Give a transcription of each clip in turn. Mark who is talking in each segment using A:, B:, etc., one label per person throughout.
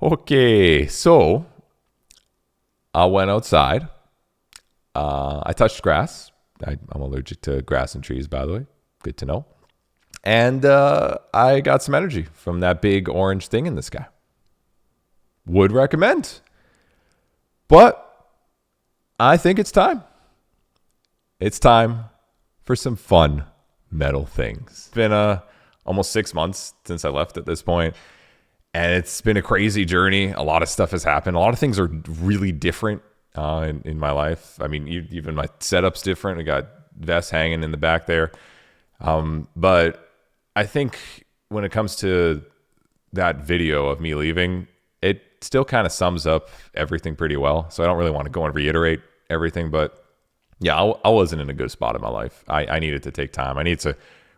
A: Okay, so I went outside. I touched grass. I'm allergic to grass and trees, by the way. Good to know. And I got some energy from that big orange thing in the sky. Would recommend. But I think it's time. It's time for some fun metal things. It's been almost 6 months since I left at this point, and it's been a crazy journey. A lot of stuff has happened. A lot of things are really different in my life. I mean, even my setup's different. We got vests hanging in the back there. But I think when it comes to that video of me leaving, it still kind of sums up everything pretty well. So I don't really want to go and reiterate everything, but yeah, I wasn't in a good spot in my life. I needed to take time. I needed to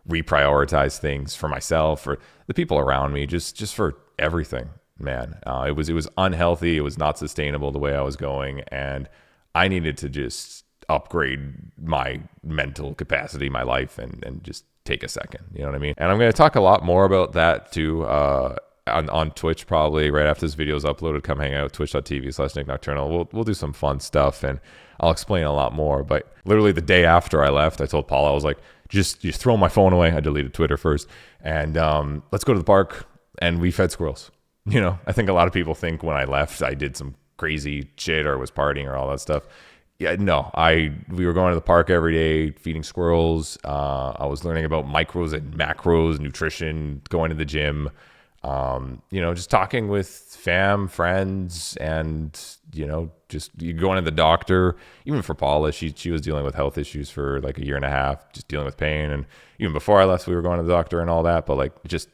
A: reprioritize things for myself, for the people around me, just for everything, man. It was unhealthy. It was not sustainable the way I was going. And I needed to just upgrade my mental capacity, my life, and just take a second. You know what I mean? And I'm going to talk a lot more about that too on Twitch probably right after this video is uploaded. Come hang out, twitch.tv/NikNocturnal. We'll do some fun stuff and I'll explain a lot more. But literally the day after I left, I told Paul, I was like, just throw my phone away. I deleted Twitter first. And let's go to the park and we fed squirrels. You know, I think a lot of people think when I left, I did some crazy shit or was partying or all that stuff. Yeah, no, we were going to the park every day, feeding squirrels. I was learning about micros and macros, nutrition, going to the gym, just talking with friends, and, just you going to the doctor. Even for Paula, she was dealing with health issues for like a year and a half, just dealing with pain. And even before I left, we were going to the doctor and all that, but like just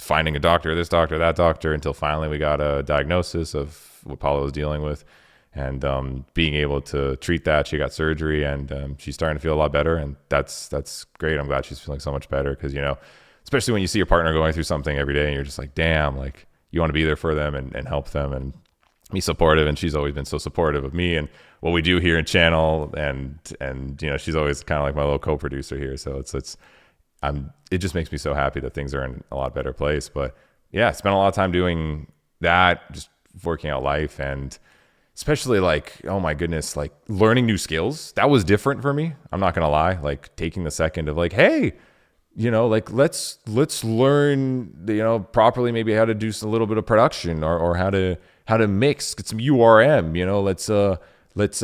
A: finding a doctor, this doctor, that doctor, until finally we got a diagnosis of what Paula was dealing with. And being able to treat that, she got surgery, and she's starting to feel a lot better, and that's great. I'm glad she's feeling so much better because, especially when you see your partner going through something every day, and you're just like, damn, like you want to be there for them and help them and be supportive. And she's always been so supportive of me and what we do here in channel, and she's always kind of like my little co-producer here. So it just makes me so happy that things are in a lot better place. But yeah, spent a lot of time doing that, just working out life, and especially like, oh my goodness, like learning new skills. That was different for me. I'm not going to lie. Like taking the second of like, hey, like let's learn, properly, maybe how to do a little bit of production or how to mix, get some URM, let's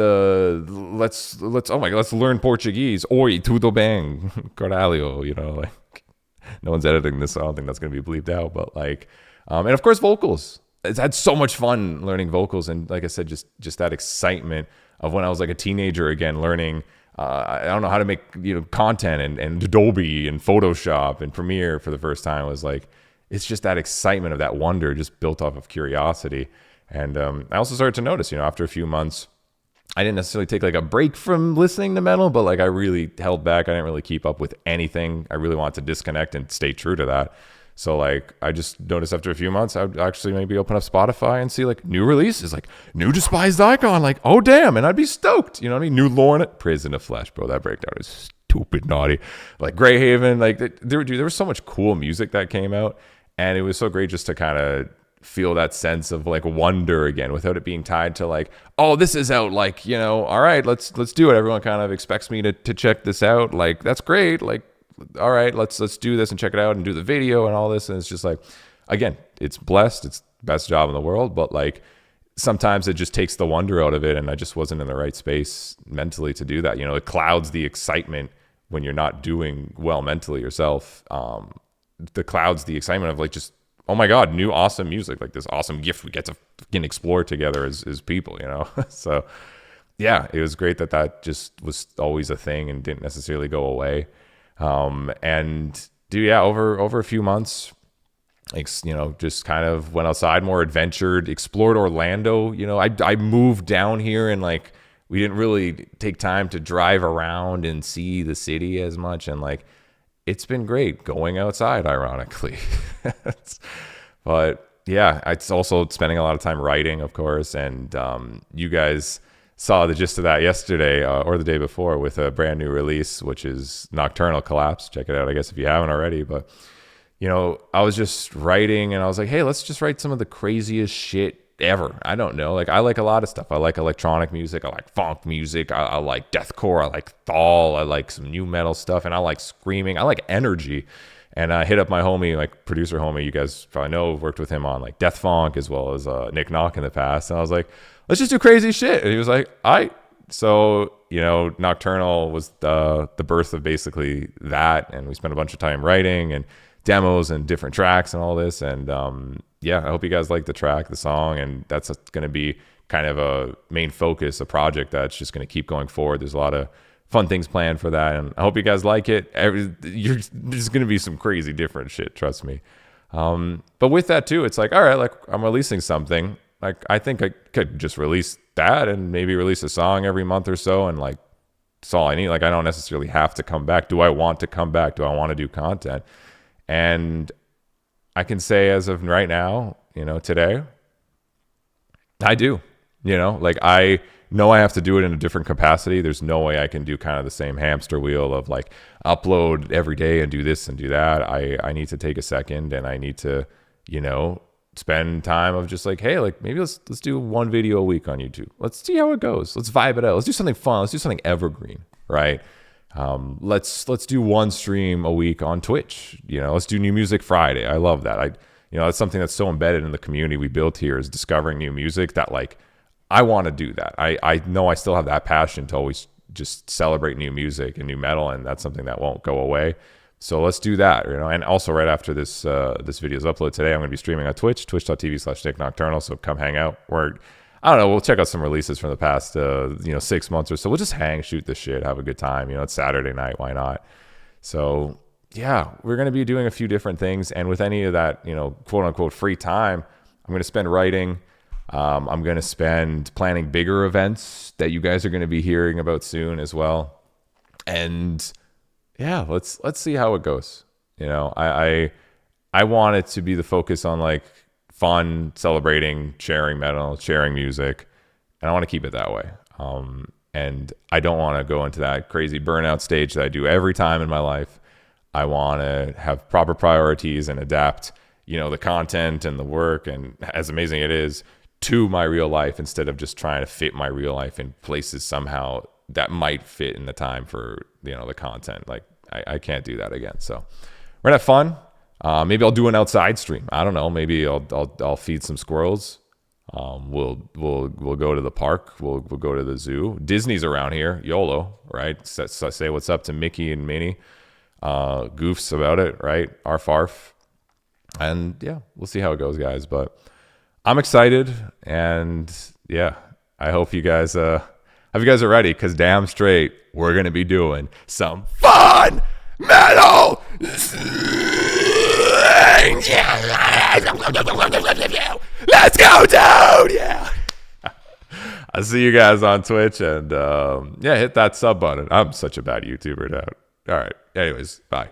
A: learn Portuguese. Oi, tudo bem, caralho, like no one's editing this, so I don't think that's going to be bleeped out, but like, and of course vocals. It's had so much fun learning vocals, and like I said, just that excitement of when I was like a teenager again, learning. I don't know how to make content and Adobe and Photoshop and Premiere for the first time. Was like, it's just that excitement of that wonder, just built off of curiosity. And I also started to notice, after a few months, I didn't necessarily take like a break from listening to metal, but like I really held back. I didn't really keep up with anything. I really wanted to disconnect and stay true to that. So like I just noticed after a few months, I would actually maybe open up Spotify and see like new releases, like new Despised Icon, like, oh damn, and I'd be stoked. You know what I mean? New Lorna, Praise in the Flesh, bro. That breakdown is stupid naughty. Like Greyhaven, like there was so much cool music that came out, and it was so great just to kind of feel that sense of like wonder again without it being tied to like, oh, this is out, like, all right, let's do it. Everyone kind of expects me to check this out. Like, that's great. Like, all right, let's do this and check it out and do the video and all this. And it's just like, again, it's blessed. It's the best job in the world. But like sometimes it just takes the wonder out of it. And I just wasn't in the right space mentally to do that. It clouds the excitement when you're not doing well mentally yourself. The clouds the excitement of like, just, oh my God, new awesome music, like this awesome gift we get to fucking explore together as people, So yeah, it was great that just was always a thing and didn't necessarily go away. And over a few months, like, just kind of went outside more, adventured, explored Orlando. I moved down here and like, we didn't really take time to drive around and see the city as much. And like, it's been great going outside, ironically. But yeah, it's also spending a lot of time writing, of course. And, you guys saw the gist of that yesterday or the day before with a brand new release, which is Nocturnal Collapse. Check it out, I guess, if you haven't already. But I was just writing and I was like, hey, let's just write some of the craziest shit ever. I don't know. Like, I like a lot of stuff. I like electronic music. I like funk music. I like deathcore. I like thal. I like some new metal stuff. And I like screaming. I like energy. And I hit up my homie, like producer homie, you guys probably know, worked with him on like Death Funk as well as NikNocturnal in the past. And I was like, let's just do crazy shit. And he was like, all right. So, Nocturnal was the birth of basically that. And we spent a bunch of time writing and demos and different tracks and all this. And I hope you guys like the song. And that's going to be kind of a main focus, a project that's just going to keep going forward. There's a lot of fun things planned for that, and I hope you guys like it. There's going to be some crazy different shit, trust me. But with that too, it's like, all right, like I'm releasing something. Like I think I could just release that and maybe release a song every month or so, and like that's all I need. Like I don't necessarily have to come back. Do I want to come back? Do I want to do content? And I can say as of right now, today, I do. Like I know I have to do it in a different capacity. There's no way I can do kind of the same hamster wheel of like upload every day and do this and do that. I need to take a second and I need to, spend time of just like, hey, like maybe let's do one video a week on YouTube. Let's see how it goes. Let's vibe it out. Let's do something fun. Let's do something evergreen, right? Let's do one stream a week on Twitch. Let's do New Music Friday. I love that. That's something that's so embedded in the community we built here, is discovering new music, that like I want to do that. I know I still have that passion to always just celebrate new music and new metal, and that's something that won't go away. So let's do that, And also right after this video is uploaded today, I'm going to be streaming on Twitch, twitch.tv/NikNocturnal. So come hang out. I don't know, we'll check out some releases from the past, 6 months or so. We'll just hang, shoot the shit, have a good time. It's Saturday night, why not? So yeah, we're going to be doing a few different things. And with any of that, quote unquote free time, I'm going to spend writing. I'm going to spend planning bigger events that you guys are going to be hearing about soon as well. And yeah, let's see how it goes. I want it to be the focus on like fun, celebrating, sharing metal, sharing music. And I want to keep it that way. And I don't want to go into that crazy burnout stage that I do every time in my life. I want to have proper priorities and adapt, the content and the work, and as amazing it is, to my real life, instead of just trying to fit my real life in places somehow that might fit in the time for, the content. Like I can't do that again. So we're gonna have fun. Maybe I'll do an outside stream. I don't know. Maybe I'll feed some squirrels. We'll go to the park. We'll go to the zoo. Disney's around here. YOLO, right? So say what's up to Mickey and Minnie. Goofs about it, right? Arf arf. And yeah, we'll see how it goes, guys. But I'm excited, and yeah, I hope you guys are ready, because damn straight we're gonna be doing some fun metal. Let's go, dude! Yeah. I'll see you guys on Twitch, and hit that sub button. I'm such a bad YouTuber now. All right. Anyways, bye.